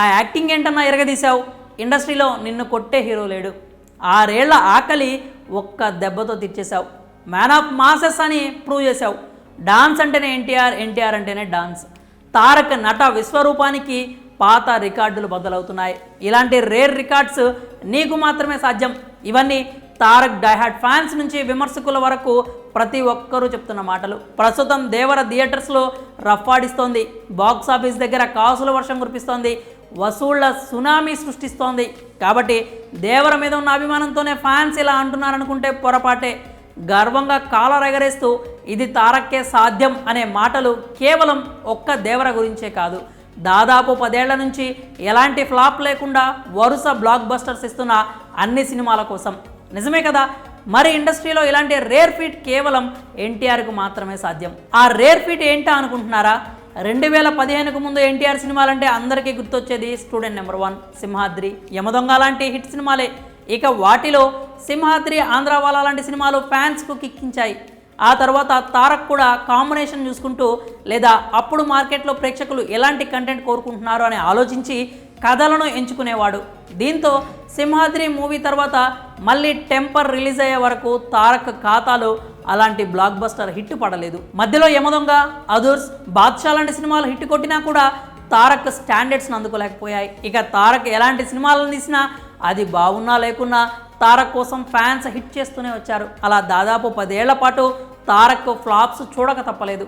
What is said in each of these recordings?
ఆ యాక్టింగ్ ఏంటన్నా ఎరగదీశావు, ఇండస్ట్రీలో నిన్ను కొట్టే హీరో లేడు, 6 ఏళ్ల ఆకలి ఒక్క దెబ్బతో తీర్చేశావు, మ్యాన్ ఆఫ్ మాసెస్ అని ప్రూవ్ చేశావు. డాన్స్ అంటేనే ఎన్టీఆర్, ఎన్టీఆర్ అంటేనే డాన్స్. తారక్ నట విశ్వరూపానికి పాత రికార్డులు బద్దలవుతున్నాయి. ఇలాంటి రేర్ రికార్డ్స్ నీకు మాత్రమే సాధ్యం. ఇవన్నీ తారక్ డైహార్డ్ ఫ్యాన్స్ నుంచి విమర్శకుల వరకు ప్రతి ఒక్కరూ చెప్తున్న మాటలు. ప్రస్తుతం దేవర థియేటర్స్లో రఫాడిస్తోంది, బాక్సాఫీస్ దగ్గర కాసుల వర్షం కురిపిస్తోంది, వసూళ్ల సునామీ సృష్టిస్తోంది. కాబట్టి దేవర మీద ఉన్న అభిమానంతోనే ఫ్యాన్స్ ఇలా అంటున్నారనుకుంటే పొరపాటే. గర్వంగా కాలర్ ఎగరేస్తూ ఇది తారక్కే సాధ్యం అనే మాటలు కేవలం ఒక్క దేవర గురించే కాదు, దాదాపు 10 ఏళ్ల నుంచి ఎలాంటి ఫ్లాప్ లేకుండా వరుస బ్లాక్ బస్టర్స్ ఇస్తున్న అన్ని సినిమాల కోసం. నిజమే కదా? మరి ఇండస్ట్రీలో ఇలాంటి రేర్ ఫీట్ కేవలం ఎన్టీఆర్కు మాత్రమే సాధ్యం. ఆ రేర్ ఫీట్ ఏంటా అనుకుంటున్నారా? 2015కు ముందు ఎన్టీఆర్ సినిమాలంటే అందరికీ గుర్తొచ్చేది స్టూడెంట్ నెంబర్ 1, సింహాద్రి, యమదొంగ లాంటి హిట్ సినిమాలే. ఇక వాటిలో సింహాద్రి, ఆంధ్రావాలా లాంటి సినిమాలు ఫ్యాన్స్కు కిక్కించాయి. ఆ తర్వాత తారక్ కూడా కాంబినేషన్ చూసుకుంటూ లేదా అప్పుడు మార్కెట్లో ప్రేక్షకులు ఎలాంటి కంటెంట్ కోరుకుంటున్నారో అని ఆలోచించి కథలను ఎంచుకునేవాడు. దీంతో సింహాద్రి మూవీ తర్వాత మళ్ళీ టెంపర్ రిలీజ్ అయ్యే వరకు తారక్ ఖాతాలో అలాంటి బ్లాక్ బస్టర్ హిట్ పడలేదు. మధ్యలో యమదొంగ, అదుర్స్, బాద్షా లాంటి సినిమాలు హిట్ కొట్టినా కూడా తారక్ స్టాండర్డ్స్ని అందుకోలేకపోయాయి. ఇక తారక్ ఎలాంటి సినిమాలను తీసినా అది బాగున్నా లేకున్నా తారక్ కోసం ఫ్యాన్స్ హిట్ చేస్తూనే వచ్చారు. అలా దాదాపు 10 ఏళ్ల పాటు తారక్ ఫ్లాప్స్ చూడక తప్పలేదు.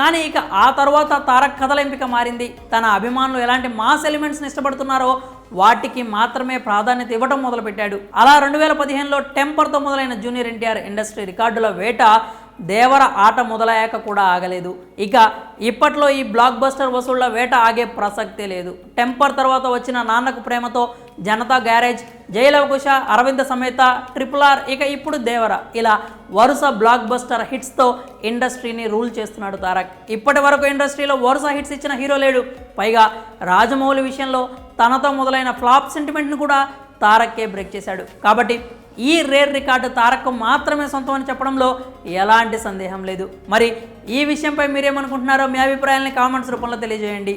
కానీ ఇక ఆ తర్వాత తారక్ కథల ఎంపిక మారింది. తన అభిమానులు ఎలాంటి మాస్ ఎలిమెంట్స్ని ఇష్టపడుతున్నారో వాటికి మాత్రమే ప్రాధాన్యత ఇవ్వడం మొదలుపెట్టాడు. అలా 2015లో టెంపర్తో మొదలైన జూనియర్ ఎన్టీఆర్ ఇండస్ట్రీ రికార్డుల వేట దేవర ఆట మొదలయ్యాక కూడా ఆగలేదు. ఇక ఇప్పట్లో ఈ బ్లాక్ బస్టర్ వసూళ్ల వేట ఆగే ప్రసక్తే లేదు. టెంపర్ తర్వాత వచ్చిన నాన్నకు ప్రేమతో, జనతా గ్యారేజ్, జయలవకుశ, అరవింద సమేత, RRR, ఇక ఇప్పుడు దేవర, ఇలా వరుస బ్లాక్ బస్టర్ హిట్స్తో ఇండస్ట్రీని రూల్ చేస్తున్నాడు తారక్. ఇప్పటి వరకు ఇండస్ట్రీలో వరుస హిట్స్ ఇచ్చిన హీరో లేడు. పైగా రాజమౌళి విషయంలో తనతో మొదలైన ఫ్లాప్ సెంటిమెంట్ను కూడా తారక్కే బ్రేక్ చేశాడు. కాబట్టి ఈ రేర్ రికార్డు తారక్ మాత్రమే సొంతం అని చెప్పడంలో ఎలాంటి సందేహం లేదు. మరి ఈ విషయంపై మీరేమనుకుంటున్నారో మీ అభిప్రాయాన్ని కామెంట్స్ రూపంలో తెలియజేయండి.